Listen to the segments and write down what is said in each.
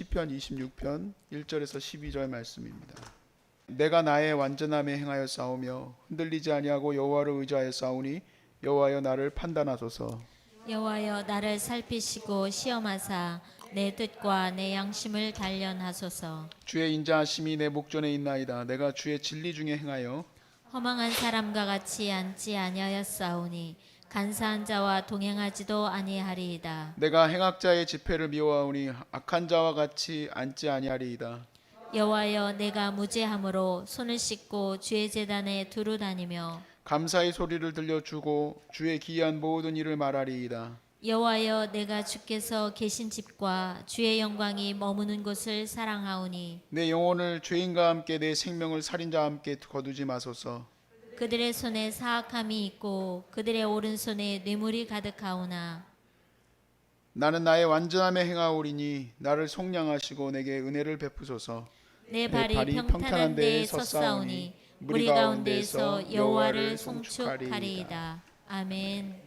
시편 26편 1절에서 12절 말씀입니다. 내가 나의 완전함에 행하여 싸우며 흔들리지 아니하고 여호와를 의지하여 싸우니 여호와여 나를 판단하소서. 여호와여 나를 살피시고 시험하사 내 뜻과 내 양심을 단련하소서. 주의 인자하심이 내 목전에 있나이다. 내가 주의 진리 중에 행하여 허망한 사람과 같이 앉지 아니하였사오니 간사한 자와 동행하지도 아니하리이다. 내가 행악자의 집회를 미워하오니 악한 자와 같이 앉지 아니하리이다. 여호와여 내가 무죄함으로 손을 씻고 주의 제단에 두루 다니며 감사의 소리를 들려주고 주의 기이한 모든 일을 말하리이다. 여호와여 내가 주께서 계신 집과 주의 영광이 머무는 곳을 사랑하오니 내 영혼을 죄인과 함께 내 생명을 살인자와 함께 거두지 마소서. 그들의 손에 사악함이 있고 그들의 오른손에 뇌물이 가득하오나 나는 나의 완전함에 행하오리니 나를 속량하시고 내게 은혜를 베푸소서. 내 발이 평탄한 데에 섰사오니 무리 가운데에서 여호와를 송축하리이다. 아멘.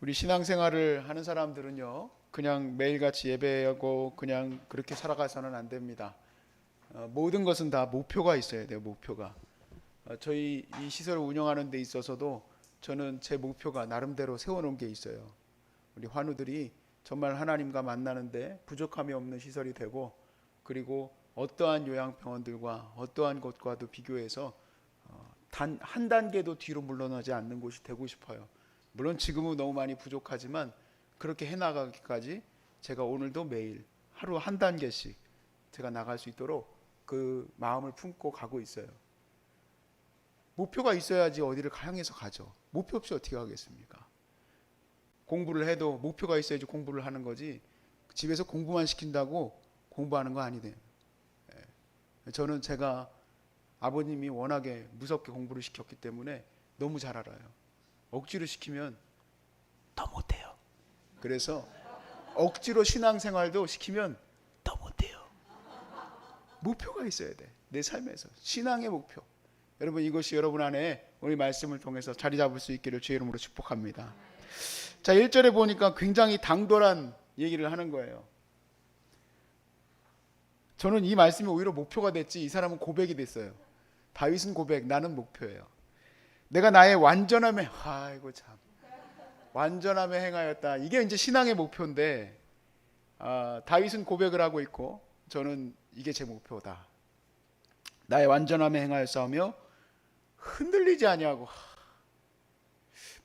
우리 신앙생활을 하는 사람들은요, 그냥 매일같이 예배하고 그냥 그렇게 살아가서는 안 됩니다. 모든 것은 다 목표가 있어야 돼요. 목표가. 저희 이 시설을 운영하는 데 있어서도 저는 제 목표가 나름대로 세워놓은 게 있어요. 우리 환우들이 정말 하나님과 만나는데 부족함이 없는 시설이 되고, 그리고 어떠한 요양병원들과 어떠한 곳과도 비교해서 단 한 단계도 뒤로 물러나지 않는 곳이 되고 싶어요. 물론 지금은 너무 많이 부족하지만 그렇게 해나가기까지 제가 오늘도 매일 하루 한 단계씩 제가 나갈 수 있도록 그 마음을 품고 가고 있어요. 목표가 있어야지 어디를 향해서 가죠. 목표 없이 어떻게 가겠습니까? 공부를 해도 목표가 있어야지 공부를 하는 거지, 집에서 공부만 시킨다고 공부하는 거 아니대요. 저는 제가 아버님이 워낙에 무섭게 공부를 시켰기 때문에 너무 잘 알아요. 억지로 시키면 더 못해요. 그래서 억지로 신앙생활도 시키면 더 못해요. 목표가 있어야 돼. 내 삶에서 신앙의 목표. 여러분, 이것이 여러분 안에 오늘 말씀을 통해서 자리 잡을 수 있기를 주의 이름으로 축복합니다. 자, 1절에 보니까 굉장히 당돌한 얘기를 하는 거예요. 저는 이 말씀이 오히려 목표가 됐지, 이 사람은 고백이 됐어요. 다윗은 고백, 나는 목표예요. 내가 나의 완전함에, 아이고 참, 완전함에 행하였다. 이게 이제 신앙의 목표인데, 다윗은 고백을 하고 있고 저는 이게 제 목표다. 나의 완전함에 행하여 싸우며 흔들리지 아니하고,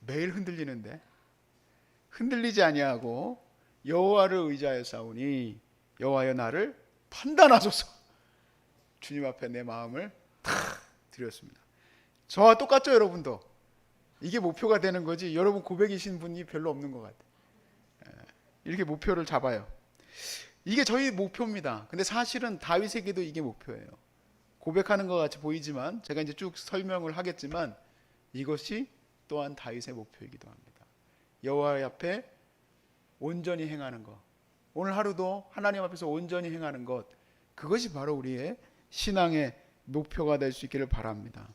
매일 흔들리는데 흔들리지 아니하고 여호와를 의지하여 싸우니 여호와여 나를 판단하소서. 주님 앞에 내 마음을 다 드렸습니다. 저와 똑같죠, 여러분도? 이게 목표가 되는 거지, 여러분 고백이신 분이 별로 없는 것 같아요. 이렇게 목표를 잡아요. 이게 저희 목표입니다. 근데 사실은 다윗에게도 이게 목표예요. 고백하는 것 같이 보이지만 제가 이제 쭉 설명을 하겠지만 이것이 또한 다윗의 목표이기도 합니다. 여호와 앞에 온전히 행하는 것, 오늘 하루도 하나님 앞에서 온전히 행하는 것, 그것이 바로 우리의 신앙의 목표가 될 수 있기를 바랍니다.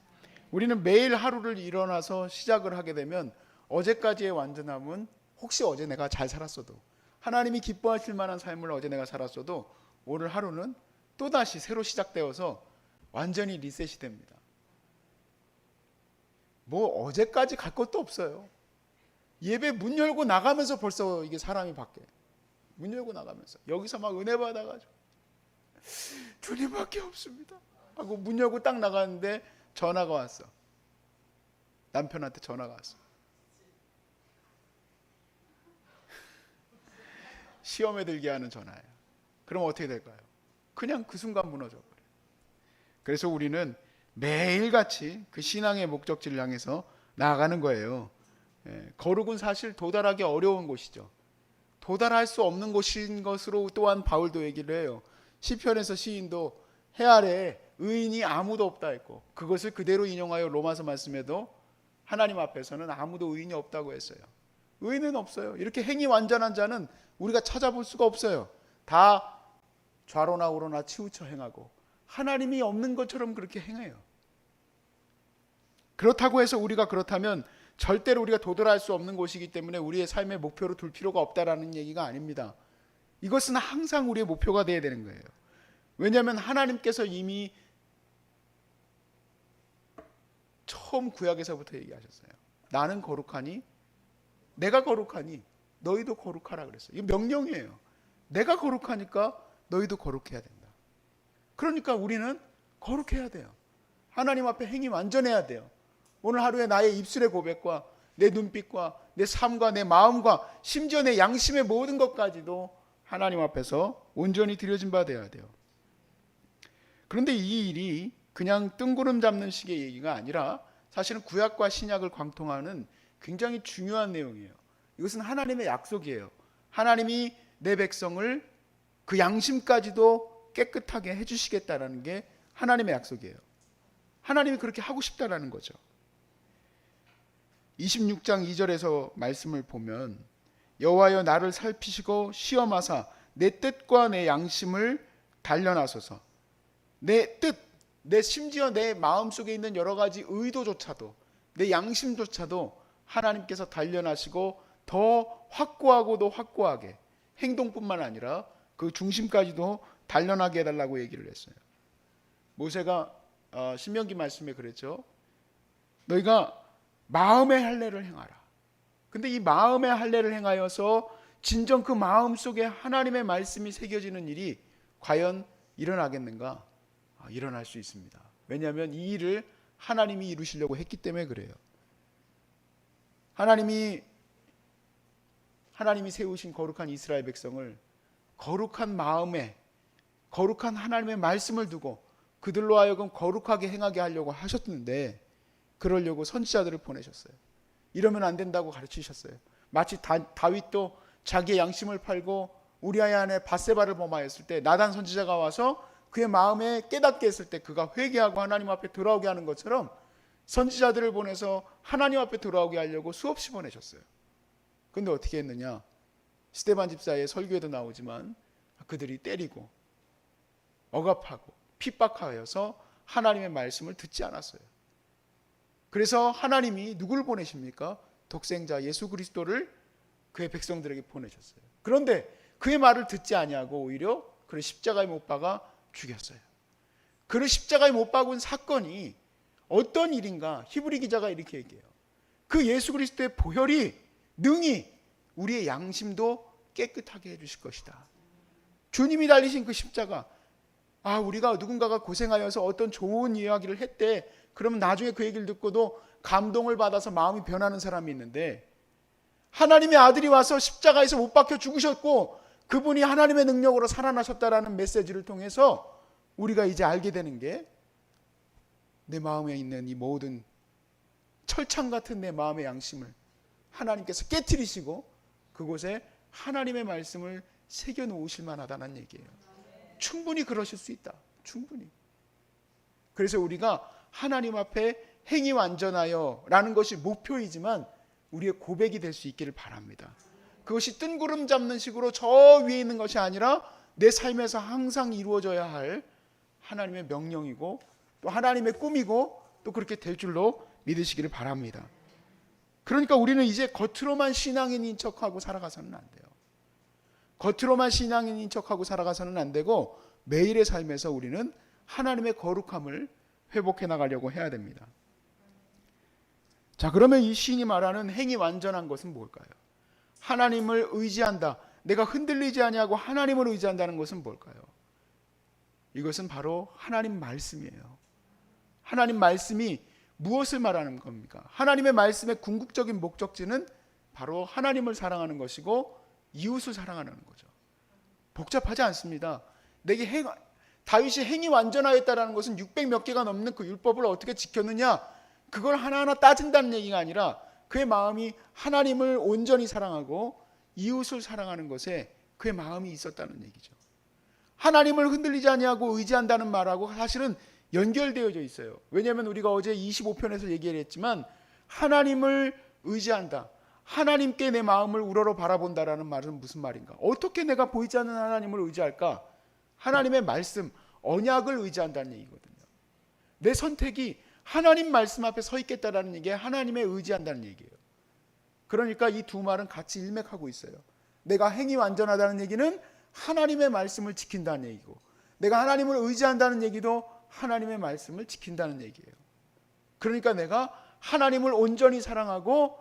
우리는 매일 하루를 일어나서 시작을 하게 되면 어제까지의 완전함은, 혹시 어제 내가 잘 살았어도, 하나님이 기뻐하실 만한 삶을 어제 내가 살았어도 오늘 하루는 또다시 새로 시작되어서 완전히 리셋이 됩니다. 뭐 어제까지 갈 것도 없어요. 예배 문 열고 나가면서 벌써 이게 사람이 바뀌어요. 문 열고 나가면서 여기서 막 은혜 받아가지고 주님밖에 없습니다 하고 문 열고 딱 나가는데 전화가 왔어. 남편한테 전화가 왔어. 시험에 들게 하는 전화예요. 그럼 어떻게 될까요? 그냥 그 순간 무너져 버려요. 그래서 우리는 매일같이 그 신앙의 목적지를 향해서 나아가는 거예요. 거룩은 사실 도달하기 어려운 곳이죠. 도달할 수 없는 곳인 것으로 또한 바울도 얘기를 해요. 시편에서 시인도 해 아래 의인이 아무도 없다 했고, 그것을 그대로 인용하여 로마서 말씀에도 하나님 앞에서는 아무도 의인이 없다고 했어요. 의인은 없어요. 이렇게 행위 완전한 자는 우리가 찾아볼 수가 없어요. 다 좌로나 우로나 치우쳐 행하고 하나님이 없는 것처럼 그렇게 행해요. 그렇다고 해서 우리가 그렇다면 절대로 우리가 도달할 수 없는 곳이기 때문에 우리의 삶의 목표로 둘 필요가 없다라는 얘기가 아닙니다. 이것은 항상 우리의 목표가 되어야 되는 거예요. 왜냐하면 하나님께서 이미 처음 구약에서부터 얘기하셨어요. 나는 거룩하니 내가 거룩하니 너희도 거룩하라 그랬어요. 이거 명령이에요. 내가 거룩하니까 너희도 거룩해야 된다. 그러니까 우리는 거룩해야 돼요. 하나님 앞에 행위 완전해야 돼요. 오늘 하루에 나의 입술의 고백과 내 눈빛과 내 삶과 내 마음과 심지어 내 양심의 모든 것까지도 하나님 앞에서 온전히 드려진 바 되어야 돼요. 그런데 이 일이 그냥 뜬구름 잡는 식의 얘기가 아니라 사실은 구약과 신약을 관통하는 굉장히 중요한 내용이에요. 이것은 하나님의 약속이에요. 하나님이 내 백성을 그 양심까지도 깨끗하게 해주시겠다라는 게 하나님의 약속이에요. 하나님이 그렇게 하고 싶다라는 거죠. 26장 2절에서 말씀을 보면 여호와여 나를 살피시고 시험하사 내 뜻과 내 양심을 단련하소서. 내 뜻, 내 심지어 내 마음속에 있는 여러 가지 의도조차도 내 양심조차도 하나님께서 단련하시고 더 확고하고도 확고하게 행동뿐만 아니라 그 중심까지도 단련하게 해달라고 얘기를 했어요. 모세가 신명기 말씀에 그랬죠. 너희가 마음의 할례를 행하라. 근데 이 마음의 할례를 행하여서 진정 그 마음 속에 하나님의 말씀이 새겨지는 일이 과연 일어나겠는가? 일어날 수 있습니다. 왜냐하면 이 일을 하나님이 이루시려고 했기 때문에 그래요. 하나님이 세우신 거룩한 이스라엘 백성을 거룩한 마음에 거룩한 하나님의 말씀을 두고 그들로 하여금 거룩하게 행하게 하려고 하셨는데 그러려고 선지자들을 보내셨어요. 이러면 안 된다고 가르치셨어요. 마치 다윗도 자기의 양심을 팔고 우리아의 아내 밧세바를 범하였을 때 나단 선지자가 와서 그의 마음에 깨닫게 했을 때 그가 회개하고 하나님 앞에 돌아오게 하는 것처럼 선지자들을 보내서 하나님 앞에 돌아오게 하려고 수없이 보내셨어요. 그런데 어떻게 했느냐? 스데반 집사의 설교에도 나오지만 그들이 때리고 억압하고 핍박하여서 하나님의 말씀을 듣지 않았어요. 그래서 하나님이 누구를 보내십니까? 독생자 예수 그리스도를 그의 백성들에게 보내셨어요. 그런데 그의 말을 듣지 아니하고 오히려 그를 십자가에 못 박아 죽였어요. 그를 십자가에 못 박은 사건이 어떤 일인가? 히브리 기자가 이렇게 얘기해요. 그 예수 그리스도의 보혈이 능히 우리의 양심도 깨끗하게 해주실 것이다. 주님이 달리신 그 십자가, 우리가 누군가가 고생하여서 어떤 좋은 이야기를 했대. 그러면 나중에 그 얘기를 듣고도 감동을 받아서 마음이 변하는 사람이 있는데 하나님의 아들이 와서 십자가에서 못 박혀 죽으셨고 그분이 하나님의 능력으로 살아나셨다라는 메시지를 통해서 우리가 이제 알게 되는 게 내 마음에 있는 이 모든 철창 같은 내 마음의 양심을 하나님께서 깨트리시고 그곳에 하나님의 말씀을 새겨 놓으실 만하다는 얘기예요. 충분히 그러실 수 있다. 충분히. 그래서 우리가 하나님 앞에 행위 완전하여 라는 것이 목표이지만 우리의 고백이 될 수 있기를 바랍니다. 그것이 뜬구름 잡는 식으로 저 위에 있는 것이 아니라 내 삶에서 항상 이루어져야 할 하나님의 명령이고 또 하나님의 꿈이고 또 그렇게 될 줄로 믿으시기를 바랍니다. 그러니까 우리는 이제 겉으로만 신앙인인 척하고 살아가서는 안 돼요. 겉으로만 신앙인인 척하고 살아가서는 안 되고 매일의 삶에서 우리는 하나님의 거룩함을 회복해 나가려고 해야 됩니다. 자, 그러면 이 시인이 말하는 행위 완전한 것은 뭘까요? 하나님을 의지한다. 내가 흔들리지 아니하고 하나님을 의지한다는 것은 뭘까요? 이것은 바로 하나님 말씀이에요. 하나님 말씀이 무엇을 말하는 겁니까? 하나님의 말씀의 궁극적인 목적지는 바로 하나님을 사랑하는 것이고 이웃을 사랑하는 거죠. 복잡하지 않습니다. 다윗이 행위 완전하였다는 것은 600 몇 개가 넘는 그 율법을 어떻게 지켰느냐, 그걸 하나하나 따진다는 얘기가 아니라 그의 마음이 하나님을 온전히 사랑하고 이웃을 사랑하는 것에 그의 마음이 있었다는 얘기죠. 하나님을 흔들리지 아니하고 의지한다는 말하고 사실은 연결되어져 있어요. 왜냐하면 우리가 어제 25편에서 얘기를 했지만 하나님을 의지한다, 하나님께 내 마음을 우러러 바라본다라는 말은 무슨 말인가? 어떻게 내가 보이지 않는 하나님을 의지할까? 하나님의 말씀, 언약을 의지한다는 얘기거든요. 내 선택이 하나님 말씀 앞에 서 있겠다라는 얘기에 하나님에 의지한다는 얘기예요. 그러니까 이 두 말은 같이 일맥하고 있어요. 내가 행위 완전하다는 얘기는 하나님의 말씀을 지킨다는 얘기고, 내가 하나님을 의지한다는 얘기도 하나님의 말씀을 지킨다는 얘기예요. 그러니까 내가 하나님을 온전히 사랑하고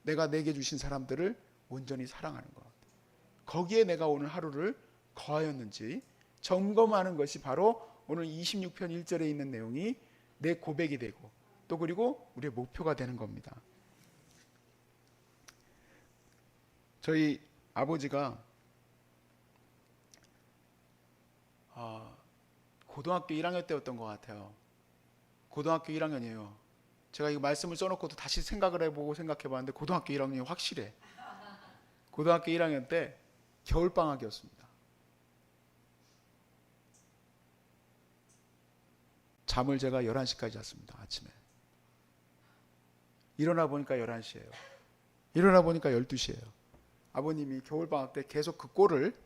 내가 내게 주신 사람들을 온전히 사랑하는 것. 거기에 내가 오늘 하루를 거하였는지 점검하는 것이 바로 오늘 26편 1절에 있는 내용이 내 고백이 되고 또 그리고 우리의 목표가 되는 겁니다. 저희 아버지가 고등학교 1학년 때였던 것 같아요. 고등학교 1학년이에요. 제가 이 말씀을 써놓고도 다시 생각을 해보고 생각해봤는데 고등학교 1학년이 확실해. 고등학교 1학년 때 겨울방학이었습니다. 잠을 제가 11시까지 잤습니다. 아침에 일어나 보니까 11시예요. 일어나 보니까 12시예요. 아버님이 겨울방학 때 계속 그 꼴을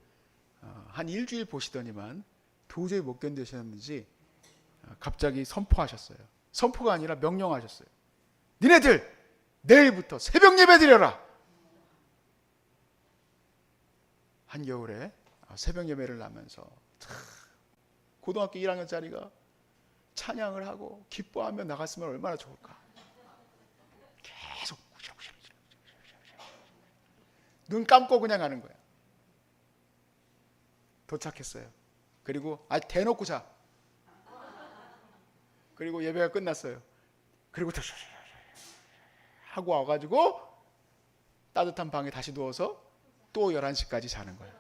한 일주일 보시더니만 도저히 못 견디셨는지 갑자기 선포하셨어요. 선포가 아니라 명령하셨어요. 니네들 내일부터 새벽 예배 드려라. 한겨울에 새벽 예배를 하면서 고등학교 1학년짜리가 찬양을 하고 기뻐하며 나갔으면 얼마나 좋을까. 계속 눈 감고 그냥 가는 거야. 도착했어요. 그리고 대놓고 자. 그리고 예배가 끝났어요. 그리고 하고 와가지고 따뜻한 방에 다시 누워서 또 11시까지 자는 거예요.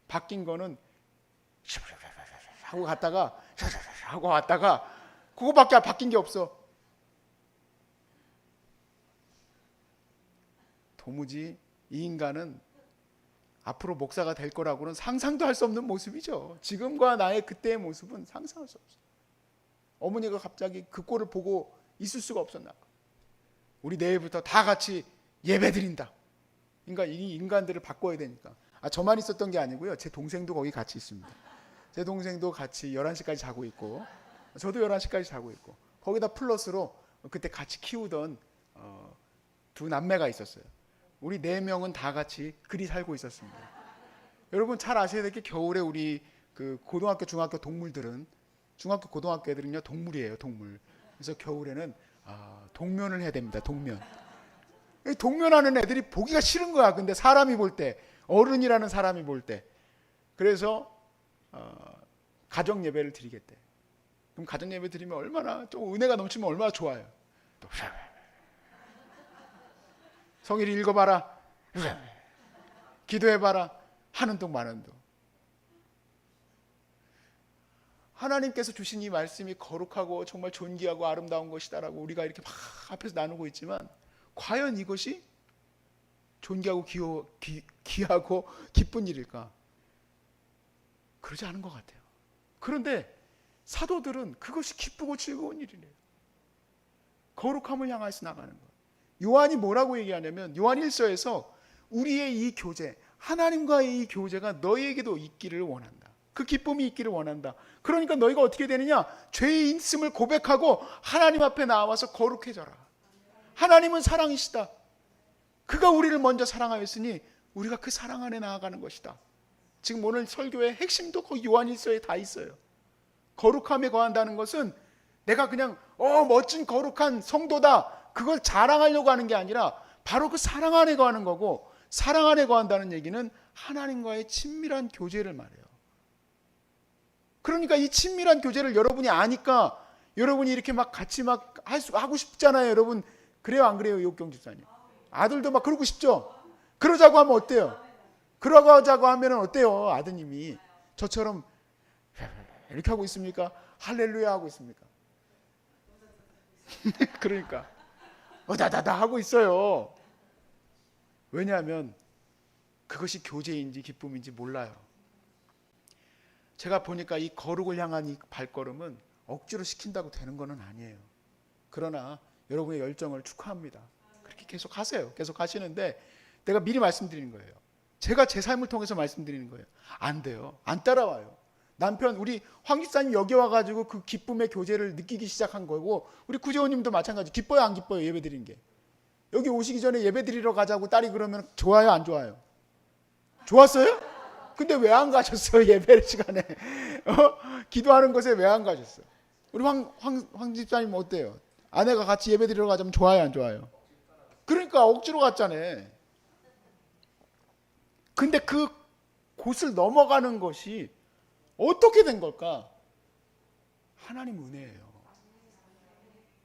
바뀐 거는 하고 갔다가 하고 왔다가 그거밖에 바뀐 게 없어. 도무지 이 인간은 앞으로 목사가 될 거라고는 상상도 할 수 없는 모습이죠. 지금과 나의 그때의 모습은 상상할 수 없어요. 어머니가 갑자기 그 꼴을 보고 있을 수가 없었나 봐. 우리 내일부터 다 같이 예배 드린다. 그러니까 이 인간들을 바꿔야 되니까. 저만 있었던 게 아니고요. 제 동생도 거기 같이 있습니다. 제 동생도 같이 11시까지 자고 있고 저도 11시까지 자고 있고 거기다 플러스로 그때 같이 키우던 두 남매가 있었어요. 우리 4명은 다 같이 그리 살고 있었습니다. 여러분 잘 아셔야 될 게 겨울에 우리 그 고등학교 중학교 동물들은 중학교 고등학교 애들은요 동물이에요. 동물. 그래서 겨울에는 동면을 해야 됩니다. 동면. 동면하는 애들이 보기가 싫은 거야. 근데 사람이 볼 때, 어른이라는 사람이 볼 때. 그래서 가정 예배를 드리겠대. 그럼 가정 예배 드리면 얼마나 좀 은혜가 넘치면 얼마나 좋아요. 또 성일이 읽어봐라. 기도해봐라. 하는 동 마는 동. 하나님께서 주신 이 말씀이 거룩하고 정말 존귀하고 아름다운 것이다라고 우리가 이렇게 막 앞에서 나누고 있지만 과연 이것이 존귀하고 귀하고 기쁜 일일까? 그러지 않은 것 같아요. 그런데 사도들은 그것이 기쁘고 즐거운 일이래요. 거룩함을 향해서 나가는 것. 요한이 뭐라고 얘기하냐면 요한 1서에서 우리의 이 교제, 하나님과의 이 교제가 너희에게도 있기를 원한다. 그 기쁨이 있기를 원한다. 그러니까 너희가 어떻게 되느냐? 죄의 있음을 고백하고 하나님 앞에 나와서 거룩해져라. 하나님은 사랑이시다. 그가 우리를 먼저 사랑하였으니 우리가 그 사랑 안에 나아가는 것이다. 지금 오늘 설교의 핵심도 거기 요한 1서에 다 있어요. 거룩함에 거한다는 것은 내가 그냥 멋진 거룩한 성도다. 그걸 자랑하려고 하는 게 아니라 바로 그 사랑 안에 거하는 거고, 사랑 안에 거한다는 얘기는 하나님과의 친밀한 교제를 말해요. 그러니까 이 친밀한 교제를 여러분이 아니까 여러분이 이렇게 막 같이 막 하고 싶잖아요. 여러분 그래요 안 그래요? 이옥경 집사님 아들도 막 그러고 싶죠? 그러자고 하면 어때요? 그러자고 하면 어때요? 아드님이 저처럼 이렇게 하고 있습니까? 할렐루야 하고 있습니까? 그러니까 다다다 하고 있어요. 왜냐하면 그것이 교제인지 기쁨인지 몰라요. 제가 보니까 이 거룩을 향한 이 발걸음은 억지로 시킨다고 되는 건 아니에요. 그러나 여러분의 열정을 축하합니다. 그렇게 계속 하세요. 계속 하시는데 내가 미리 말씀드리는 거예요. 제가 제 삶을 통해서 말씀드리는 거예요. 안 돼요. 안 따라와요. 남편 우리 황 집사님 여기 와가지고 그 기쁨의 교제를 느끼기 시작한 거고 우리 구재호님도 마찬가지. 기뻐요 안 기뻐요? 예배 드리는 게. 여기 오시기 전에 예배 드리러 가자고 딸이 그러면 좋아요 안 좋아요? 좋았어요? 근데 왜 안 가셨어? 예배 시간에 기도하는 곳에 왜 안 가셨어? 우리 황 집사님 어때요? 아내가 같이 예배 드리러 가자면 좋아요, 안 좋아요? 그러니까 억지로 갔잖아. 근데 그 곳을 넘어가는 것이 어떻게 된 걸까? 하나님 은혜예요.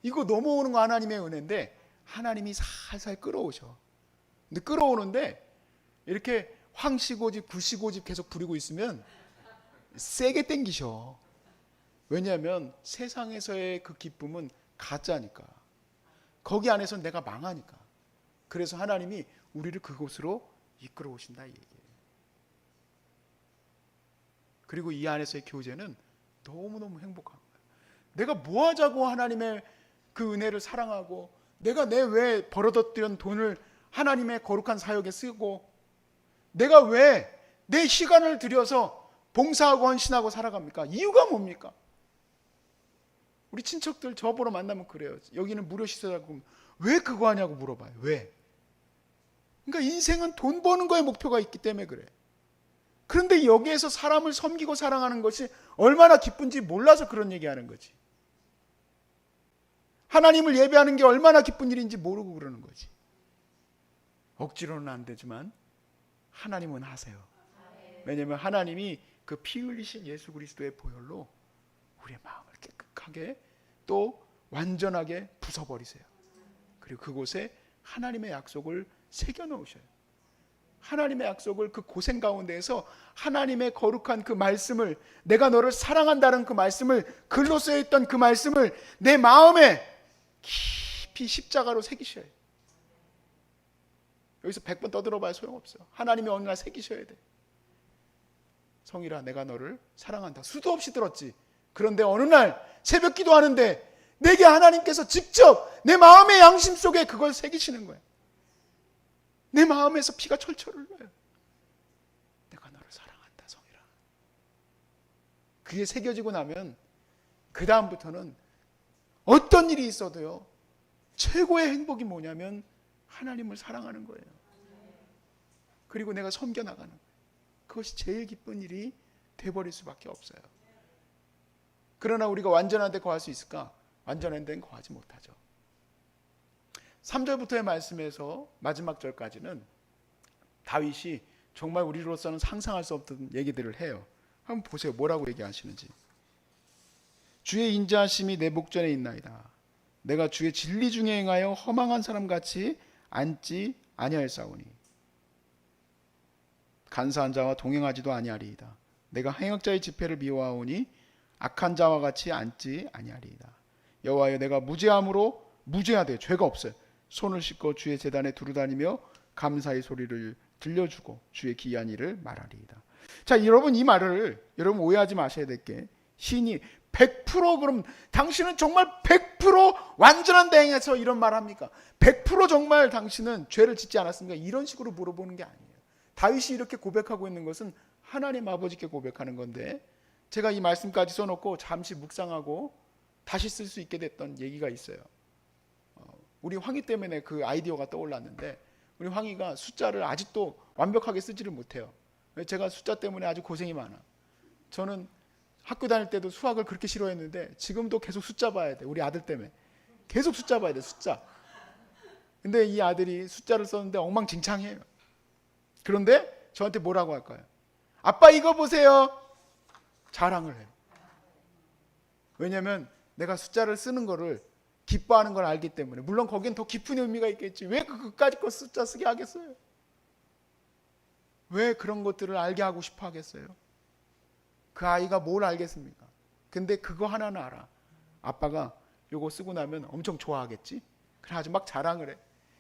이거 넘어오는 거 하나님의 은혜인데 하나님이 살살 끌어오셔. 근데 끌어오는데 이렇게 황시고집, 구시고집 계속 부리고 있으면 세게 땡기셔. 왜냐하면 세상에서의 그 기쁨은 가짜니까. 거기 안에서 내가 망하니까. 그래서 하나님이 우리를 그곳으로 이끌어 오신다 이 얘기예요. 그리고 이 안에서의 교제는 너무너무 행복한 거예요. 내가 뭐 하자고 하나님의 그 은혜를 사랑하고 내가 내 왜 벌어뒀던 돈을 하나님의 거룩한 사역에 쓰고 내가 왜 내 시간을 들여서 봉사하고 헌신하고 살아갑니까? 이유가 뭡니까? 우리 친척들 저 보러 만나면 그래요. 여기는 무료 시설하고 왜 그거 하냐고 물어봐요. 왜? 그러니까 인생은 돈 버는 거에 목표가 있기 때문에 그래. 그런데 여기에서 사람을 섬기고 사랑하는 것이 얼마나 기쁜지 몰라서 그런 얘기하는 거지. 하나님을 예배하는 게 얼마나 기쁜 일인지 모르고 그러는 거지. 억지로는 안 되지만 하나님은 하세요. 왜냐하면 하나님이 그 피 흘리신 예수 그리스도의 보혈로 우리의 마음을 깨끗하게 또 완전하게 부숴버리세요. 그리고 그곳에 하나님의 약속을 새겨 넣으셔요. 하나님의 약속을 그 고생 가운데에서 하나님의 거룩한 그 말씀을, 내가 너를 사랑한다는 그 말씀을, 글로 쓰여있던 그 말씀을 내 마음에 깊이 십자가로 새기셔야 해요. 여기서 100번 떠들어봐야 소용없어요. 하나님이 어느 날 새기셔야 돼. 성일아, 내가 너를 사랑한다. 수도 없이 들었지. 그런데 어느 날 새벽 기도하는데 내게 하나님께서 직접 내 마음의 양심 속에 그걸 새기시는 거예요. 내 마음에서 피가 철철 흘러요. 내가 너를 사랑한다, 성일아. 그게 새겨지고 나면 그 다음부터는 어떤 일이 있어도요, 최고의 행복이 뭐냐면 하나님을 사랑하는 거예요. 그리고 내가 섬겨나가는 거예요. 그것이 제일 기쁜 일이 돼버릴 수밖에 없어요. 그러나 우리가 완전한 데 거할 수 있을까? 완전한 데는 거하지 못하죠. 3절부터의 말씀에서 마지막 절까지는 다윗이 정말 우리로서는 상상할 수 없던 얘기들을 해요. 한번 보세요. 뭐라고 얘기하시는지. 주의 인자하심이 내 목전에 있나이다. 내가 주의 진리 중에 행하여 허망한 사람같이 앉지 아니하였사오니 간사한 자와 동행하지도 아니하리이다. 내가 행악자의 집회를 미워하오니 악한 자와 같이 앉지 아니하리이다. 여호와여, 내가 무죄함으로 무죄하되 죄가 없어요. 손을 씻고 주의 제단에 두루다니며 감사의 소리를 들려주고 주의 기이한 일을 말하리이다. 자, 여러분, 이 말을 여러분 오해하지 마셔야 될 게, 시인이 100% 그럼 당신은 정말 100% 완전한 대행해서 이런 말 합니까? 100% 정말 당신은 죄를 짓지 않았습니까? 이런 식으로 물어보는 게 아니에요. 다윗이 이렇게 고백하고 있는 것은 하나님 아버지께 고백하는 건데, 제가 이 말씀까지 써놓고 잠시 묵상하고 다시 쓸 수 있게 됐던 얘기가 있어요. 우리 황희 때문에 그 아이디어가 떠올랐는데, 우리 황희가 숫자를 아직도 완벽하게 쓰지를 못해요. 제가 숫자 때문에 아주 고생이 많아. 저는 학교 다닐 때도 수학을 그렇게 싫어했는데 지금도 계속 숫자 봐야 돼. 우리 아들 때문에 계속 숫자 봐야 돼. 숫자. 근데 이 아들이 숫자를 썼는데 엉망진창이에요. 그런데 저한테 뭐라고 할까요? 아빠 이거 보세요. 자랑을 해요. 왜냐하면 내가 숫자를 쓰는 거를 기뻐하는 걸 알기 때문에. 물론 거기엔 더 깊은 의미가 있겠지. 왜 그까짓 거 숫자 쓰게 하겠어요? 왜 그런 것들을 알게 하고 싶어 하겠어요? 그 아이가 뭘 알겠습니까? 근데 그거 하나는 알아. 아빠가 요거 쓰고 나면 엄청 좋아하겠지? 그래 아주 막 자랑을 해.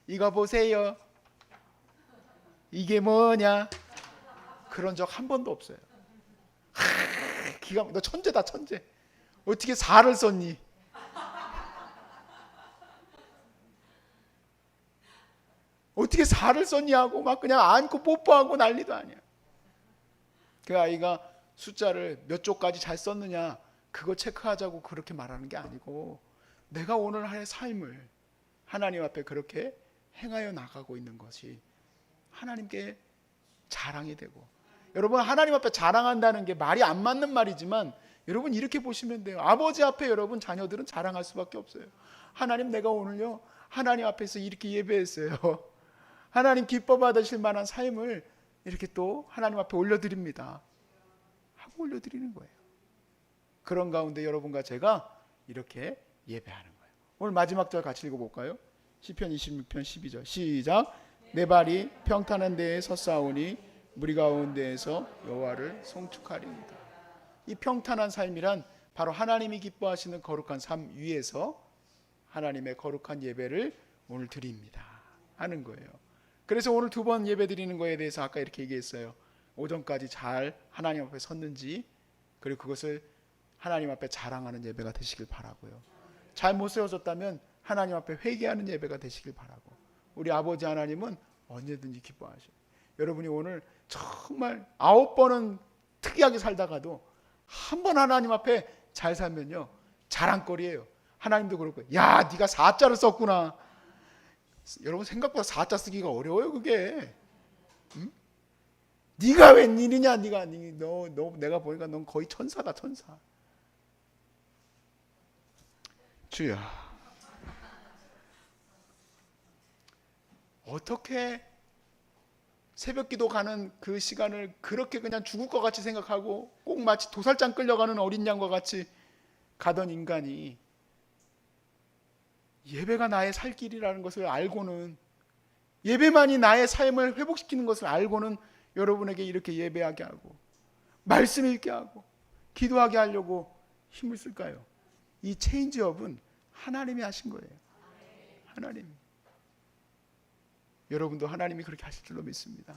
이거 보세요. 이게 뭐냐? 그런 적 한 번도 없어요. 기가, 너 천재다, 천재. 어떻게 4를 썼니? 어떻게 4를 썼냐고 막 그냥 안고 뽀뽀하고 난리도 아니야. 그 아이가 숫자를 몇 조까지 잘 썼느냐 그거 체크하자고 그렇게 말하는 게 아니고, 내가 오늘 할 삶을 하나님 앞에 그렇게 행하여 나가고 있는 것이 하나님께 자랑이 되고, 여러분 하나님 앞에 자랑한다는 게 말이 안 맞는 말이지만 여러분 이렇게 보시면 돼요. 아버지 앞에 여러분 자녀들은 자랑할 수밖에 없어요. 하나님 내가 오늘요 하나님 앞에서 이렇게 예배했어요. 하나님 기뻐 받으실 만한 삶을 이렇게 또 하나님 앞에 올려드립니다 하고 올려드리는 거예요. 그런 가운데 여러분과 제가 이렇게 예배하는 거예요. 오늘 마지막 절 같이 읽어볼까요? 시편 26편 12절 시작. 내 발이 평탄한 데에 섰사오니 무리 가운데에서 여호와를 송축하리이다. 이 평탄한 삶이란 바로 하나님이 기뻐하시는 거룩한 삶 위에서 하나님의 거룩한 예배를 오늘 드립니다 하는 거예요. 그래서 오늘 두 번 예배 드리는 거에 대해서 아까 이렇게 얘기했어요. 오전까지 잘 하나님 앞에 섰는지, 그리고 그것을 하나님 앞에 자랑하는 예배가 되시길 바라고요. 잘 못 세워졌다면 하나님 앞에 회개하는 예배가 되시길 바라고, 우리 아버지 하나님은 언제든지 기뻐하셔요. 여러분이 오늘 정말 9번은 특이하게 살다가도 한 번 하나님 앞에 잘 살면요 자랑거리예요. 하나님도 그럴 거예요. 야, 네가 4자를 썼구나. 여러분 생각보다 4자 쓰기가 어려워요. 그게 네가 웬일이냐. 너 내가 보니까 넌 거의 천사다, 천사. 주여, 어떻게 새벽기도 가는 그 시간을 그렇게 그냥 죽을 것 같이 생각하고 꼭 마치 도살장 끌려가는 어린 양과 같이 가던 인간이 예배가 나의 살 길이라는 것을 알고는, 예배만이 나의 삶을 회복시키는 것을 알고는 여러분에게 이렇게 예배하게 하고 말씀 읽게 하고 기도하게 하려고 힘을 쓸까요? 이 체인지업은 하나님이 하신 거예요. 하나님. 여러분도 하나님이 그렇게 하실 줄로 믿습니다.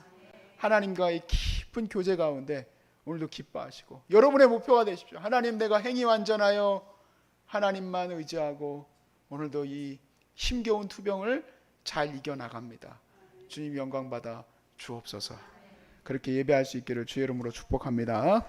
하나님과의 깊은 교제 가운데 오늘도 기뻐하시고 여러분의 목표가 되십시오. 하나님, 내가 행위 완전하여 하나님만 의지하고 오늘도 이 힘겨운 투병을 잘 이겨나갑니다. 주님 영광 받아 주옵소서. 그렇게 예배할 수 있기를 주의 이름으로 축복합니다.